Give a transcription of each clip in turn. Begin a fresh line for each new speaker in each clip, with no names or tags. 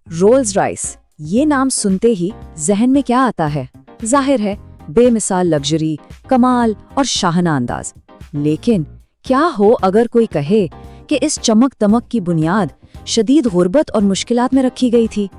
Rolls Royce, ये नाम सुनते ही जहन में क्या आता है? जाहिर है, बेमिसाल लग्जरी, कमाल और शाहाना अंदाज। लेकिन क्या हो अगर कोई कहे कि इस चमक दमक की बुनियाद शदीद गुर्बत और मुश्किलात में रखी गई थी?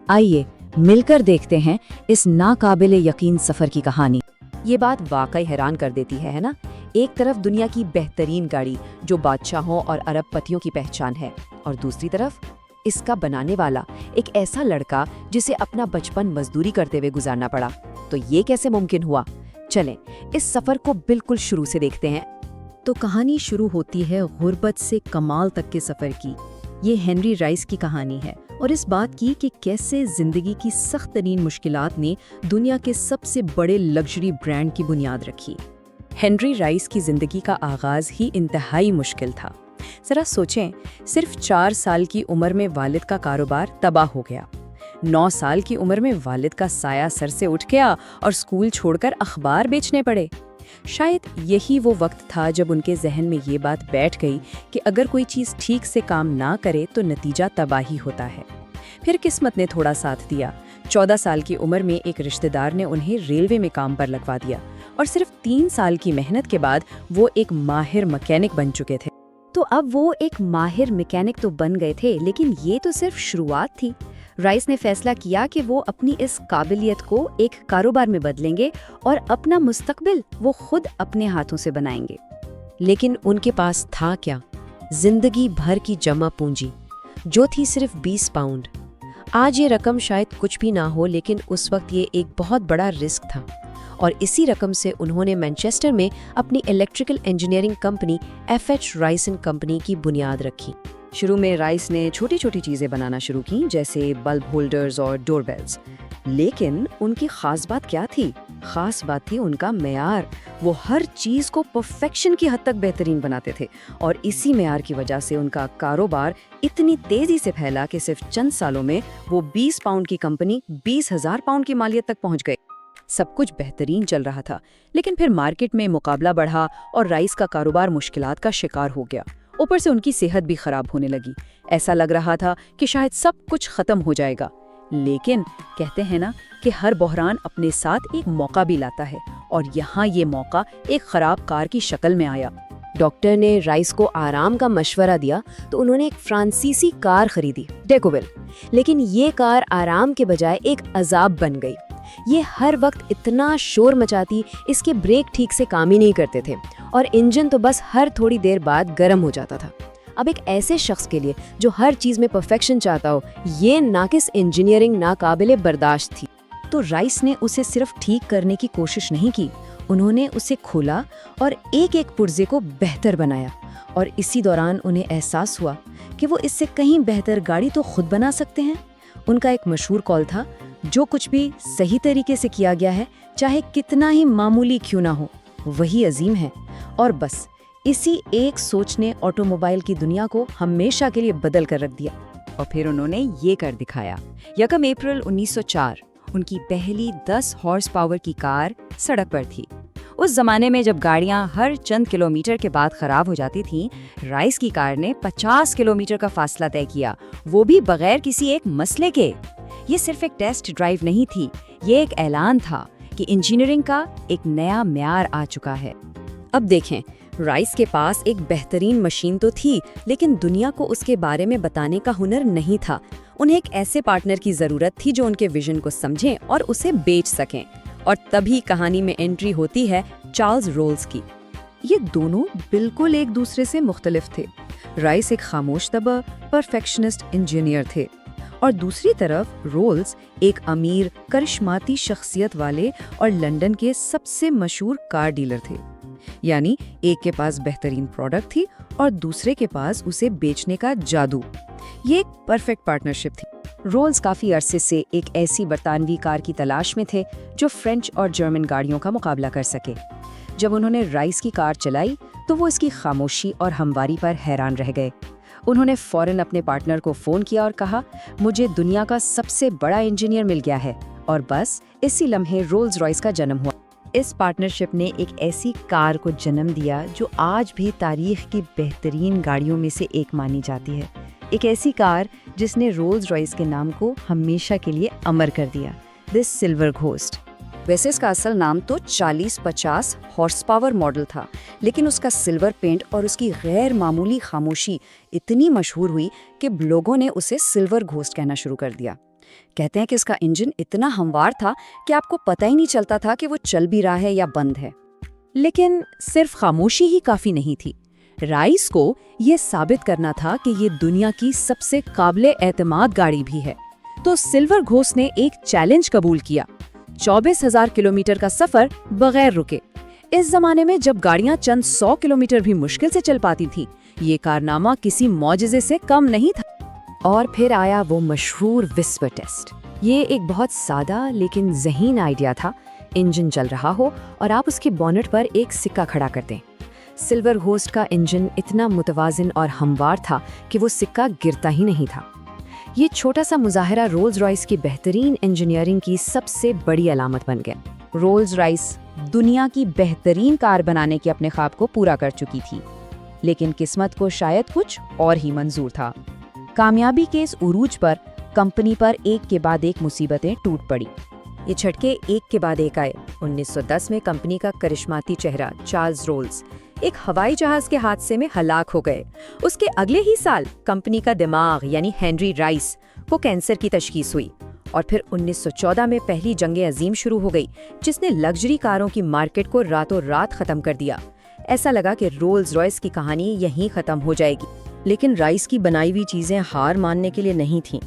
आइए मिलकर देखते हैं इस नाकाबिले यकीन सफर की कहानी।
ये बात वाकई हैरान कर देती है ना? एक तरफ दुनिया की बेहतरीन गाड़ी जो बादशाहों और अरबपतियों की पहचान है, और दूसरी तरफ इसका बनाने वाला एक ऐसा लड़का जिसे अपना बचपन मजदूरी करते हुए गुजारना पड़ा। तो ये कैसे मुमकिन हुआ? चलें इस सफर को बिल्कुल शुरू से देखते हैं।
तो कहानी शुरू होती है गुर्बत से कमाल तक के सफर की। ये हेनरी राइस की कहानी है और इस बात की कि कैसे जिंदगी की सख्त तरीन मुश्किलात ने दुनिया के सबसे बड़े लग्जरी ब्रांड की बुनियाद रखी।
हेनरी राइस की जिंदगी का आगाज ही इंतहाई मुश्किल था। जरा सोचें, सिर्फ 4 साल की उम्र में वालिद का कारोबार तबाह हो गया। 9 साल की उम्र में वालिद का साया सर से उठ गया और स्कूल छोड़कर अखबार बेचने पड़े। शायद यही वो वक्त था जब उनके जहन में ये बात बैठ गई कि अगर कोई चीज़ ठीक से काम ना करे तो नतीजा तबाही होता है। फिर किस्मत ने थोड़ा साथ दिया। 14 साल की उम्र में एक रिश्तेदार ने उन्हें रेलवे में काम पर लगवा दिया और सिर्फ 3 साल की मेहनत के बाद वो एक माहिर मैकेनिक बन चुके थे।
तो अब वो एक माहिर मैकेनिक तो बन गए थे, लेकिन ये तो सिर्फ शुरुआत थी। राइस ने फैसला किया कि वो अपनी इस काबिलियत को एक कारोबार में बदलेंगे और अपना मुस्तकबिल वो खुद अपने हाथों से बनाएंगे।
लेकिन उनके पास था क्या? जिंदगी भर की जमा पूंजी, जो थी सिर्फ 20 पाउंड। आज ये रकम शायद कुछ भी ना हो, लेकिन उस वक्त ये एक बहुत बड़ा रिस्क था। और इसी रकम से उन्होंने मैनचेस्टर में अपनी electrical engineering company FH rice and company की बुनियाद रखी।
शुरू में राइस ने छोटी छोटी चीज़ें बनाना शुरू की, जैसे बल्ब होल्डर्स और डोरबेल्स। लेकिन उनकी खास बात क्या थी? खास बात थी उनका मेयार। वो हर चीज़ को परफेक्शन की हद तक बेहतरीन बनाते थे और इसी मेयार की वजह से उनका कारोबार इतनी तेज़ी से फैला कि सिर्फ चंद सालों में वो 20 पाउंड की कंपनी 20,000 पाउंड की मालियत तक पहुंच गए। सब कुछ बेहतरीन चल रहा था, लेकिन फिर मार्केट में मुकाबला बढ़ा और राइस का कारोबार मुश्किलात का शिकार हो गया। ऊपर से उनकी सेहत भी खराब होने लगी। ऐसा लग रहा था कि शायद सब कुछ खत्म हो जाएगा। लेकिन कहते हैं ना कि हर बहरान अपने साथ एक मौका भी लाता है, और यहाँ ये मौका एक खराब कार की शक्ल में आया।
डॉक्टर ने राइस को आराम का मशवरा दिया तो उन्होंने एक फ्रांसीसी कार खरीदी, डेकोविल। लेकिन ये कार आराम के बजाय एक अजाब बन गई। ये हर वक्त इतना शोर मचाती, इसके ब्रेक ठीक से काम ही नहीं करते थे और इंजन तो बस हर थोड़ी देर बाद गर्म हो जाता था। अब एक ऐसे शख्स के लिए जो हर चीज़ में परफेक्शन चाहता हो, ये नाकिस इंजीनियरिंग नाकाबिले बर्दाश्त थी।
तो राइस ने उसे सिर्फ ठीक करने की कोशिश नहीं की, उन्होंने उसे खोला और एक एक पुर्जे को बेहतर बनाया। और इसी दौरान उन्हें एहसास हुआ कि वो इससे कहीं बेहतर गाड़ी तो खुद बना सकते हैं। उनका एक मशहूर कॉल था, जो कुछ भी सही तरीके से किया गया है, चाहे कितना ही मामूली क्यों ना हो, वही अजीम है। और बस इसी एक सोच ने ऑटोमोबाइल की दुनिया को हमेशा के लिए बदल कर रख दिया।
और फिर उन्होंने ये कर दिखाया। 1 अप्रैल 1904 उनकी पहली 10 हॉर्स पावर की कार सड़क पर थी। उस जमाने में जब गाड़ियां हर चंद किलोमीटर के बाद खराब हो जाती थीं, राइस की कार ने 50 किलोमीटर का फासला तय किया, वो भी बगैर किसी एक मसले के। ये सिर्फ एक टेस्ट ड्राइव नहीं थी, ये एक ऐलान था कि इंजीनियरिंग का एक नया म्यार आ चुका है।
अब देखें, राइस के पास एक बेहतरीन मशीन तो थी, लेकिन दुनिया को उसके बारे में बताने का हुनर नहीं था। उन्हें एक ऐसे पार्टनर की जरूरत थी जो उनके विजन को समझें और उसे बेच सकें। और तभी कहानी में एंट्री होती है चार्ल्स रोल्स की।
ये दोनों बिल्कुल एक दूसरे से मुख्तलिफ थे। राइस एक खामोश तबा परफेक्शनिस्ट इंजीनियर थे और दूसरी तरफ रोल्स एक अमीर करिश्माती शख्सियत वाले और लंदन के सबसे मशहूर कार डीलर थे। यानी एक के पास बेहतरीन प्रोडक्ट थी और दूसरे के पास उसे बेचने का जादू। ये एक परफेक्ट पार्टनरशिप थी।
रोल्स काफ़ी अरसे से एक ऐसी बरतानवी कार की तलाश में थे जो फ्रेंच और जर्मन गाड़ियों का मुकाबला कर सके। जब उन्होंने राइस की कार चलाई तो वो इसकी खामोशी और हमवारी पर हैरान रह गए। उन्होंने फौरन अपने पार्टनर को फ़ोन किया और कहा, मुझे दुनिया का सबसे बड़ा इंजीनियर मिल गया है। और बस इसी लम्हे रोल्स रॉयस का जन्म हुआ। इस पार्टनरशिप ने एक ऐसी कार को जन्म दिया जो आज भी तारीख की बेहतरीन गाड़ियों में से एक मानी जाती है।
ایک ایسی کار جس نے رولز رائس کے نام کو ہمیشہ کے لیے امر کر دیا، دس سلور گھوسٹ۔
ویسے اس کا اصل نام تو 40-50 ہارس پاور ماڈل تھا، لیکن اس کا سلور پینٹ اور اس کی غیر معمولی خاموشی اتنی مشہور ہوئی کہ لوگوں نے اسے سلور گھوسٹ کہنا شروع کر دیا۔ کہتے ہیں کہ اس کا انجن اتنا ہموار تھا کہ آپ کو پتہ ہی نہیں چلتا تھا کہ وہ چل بھی رہا ہے یا بند ہے۔
لیکن صرف خاموشی ہی کافی نہیں تھی، رائس کو یہ ثابت کرنا تھا کہ یہ دنیا کی سب سے قابل اعتماد گاڑی بھی ہے۔ تو سلور گھوسٹ نے ایک چیلنج قبول کیا، 24,000 کلومیٹر کا سفر بغیر رکے۔ اس زمانے میں جب گاڑیاں چند 100 کلومیٹر بھی مشکل سے چل پاتی تھیں، یہ کارنامہ کسی معجزے سے کم نہیں تھا۔
اور پھر آیا وہ مشہور وسپر ٹیسٹ۔ یہ ایک بہت سادہ لیکن ذہین آئیڈیا تھا۔ انجن چل رہا ہو اور آپ اس کی بونٹ پر ایک سکہ کھڑا کر دیں۔ سلور گھوسٹ کا انجن اتنا متوازن اور ہموار تھا کہ وہ سکہ گرتا ہی نہیں تھا۔ یہ چھوٹا سا مظاہرہ رولز رائس کی بہترین انجینئرنگ کی سب سے بڑی علامت بن گیا۔
رولز رائس دنیا کی بہترین کار بنانے کے اپنے خواب کو پورا کر چکی تھی، لیکن قسمت کو شاید کچھ اور ہی منظور تھا۔ کامیابی کے اس عروج پر کمپنی پر ایک کے بعد ایک مصیبتیں ٹوٹ پڑی۔
یہ جھٹکے ایک کے بعد ایک آئے۔ 1910 میں کمپنی کا کرشماتی چہرہ چارلز رولز ایک ہوائی جہاز کے حادثے میں ہلاک ہو گئے۔ اس کے اگلے ہی سال کمپنی کا دماغ یعنی ہنری رائس کو کینسر کی تشخیص ہوئی، اور پھر 1914 میں پہلی جنگ عظیم شروع ہو گئی جس نے لگژری کاروں کی مارکیٹ کو راتوں رات ختم کر دیا۔ ایسا لگا کہ رولز رائس کی کہانی یہیں ختم ہو جائے گی،
لیکن رائس کی بنائی ہوئی چیزیں ہار ماننے کے لیے نہیں تھیں۔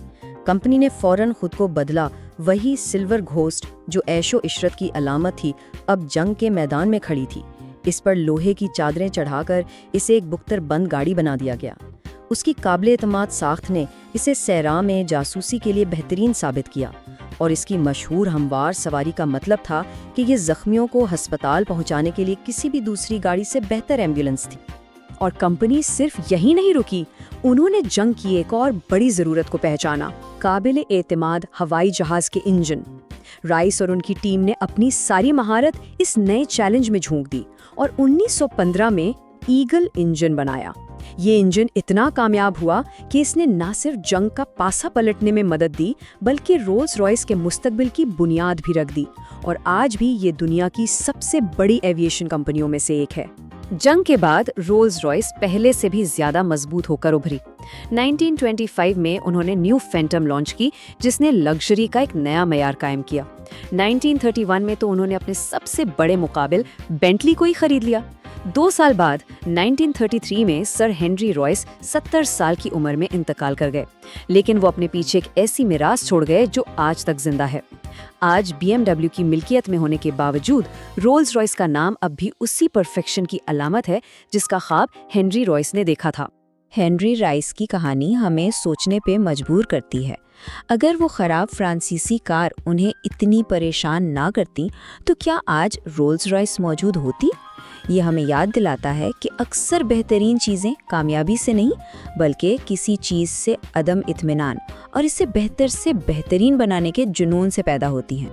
کمپنی نے فوراً خود کو بدلا۔ وہی سلور گھوسٹ جو عیش و عشرت کی علامت تھی، اب جنگ کے میدان میں کھڑی تھی۔ اس پر لوہے کی چادریں چڑھا کر اسے ایک بختر بند گاڑی بنا دیا گیا۔ اس کی قابل اعتماد ساخت نے اسے صحرا میں جاسوسی کے لیے بہترین ثابت کیا، اور اس کی مشہور ہموار سواری کا مطلب تھا کہ یہ زخمیوں کو ہسپتال پہنچانے کے لیے کسی بھی دوسری گاڑی سے بہتر ایمبولینس تھی۔
اور کمپنی صرف یہی نہیں رکی، انہوں نے جنگ کی ایک اور بڑی ضرورت کو پہچانا، قابل اعتماد ہوائی جہاز کے انجن۔ رائس اور ان کی ٹیم نے اپنی ساری مہارت اس نئے چیلنج میں جھونک دی اور 1915 میں ایگل انجن بنایا۔ یہ انجن اتنا کامیاب ہوا کہ اس نے نہ صرف جنگ کا پاسا پلٹنے میں مدد دی، بلکہ رولز رائس کے مستقبل کی بنیاد بھی رکھ دی، اور آج بھی یہ دنیا کی سب سے بڑی ایویشن کمپنیوں میں سے ایک ہے۔
جنگ کے بعد رولز رائس پہلے سے بھی زیادہ مضبوط ہو کر ابھری۔ 1925 میں انہوں نے نیو فینٹم لانچ کی، جس نے لگژری کا ایک نیا معیار قائم کیا۔ 1931 میں تو انہوں نے اپنے سب سے بڑے مقابل بینٹلی کو ہی خرید لیا۔ 2 سال بعد 1933 میں سر ہنری رائس 70 سال کی عمر میں انتقال کر گئے، لیکن وہ اپنے پیچھے ایک ایسی میراث چھوڑ گئے جو آج تک زندہ ہے۔ آج BMW کی ملکیت میں ہونے کے باوجود رولز رائس کا نام اب بھی اسی پرفیکشن کی علامت ہے جس کا خواب ہنری رائس نے دیکھا تھا۔
ہنری رائس کی کہانی ہمیں سوچنے پہ مجبور کرتی ہے۔ اگر وہ خراب فرانسیسی کار انہیں اتنی پریشان نہ کرتی تو کیا آج رولز رائس موجود ہوتی؟ یہ ہمیں یاد دلاتا ہے کہ اکثر بہترین چیزیں کامیابی سے نہیں بلکہ کسی چیز سے عدم اطمینان اور اسے بہتر سے بہترین بنانے کے جنون سے پیدا ہوتی ہیں۔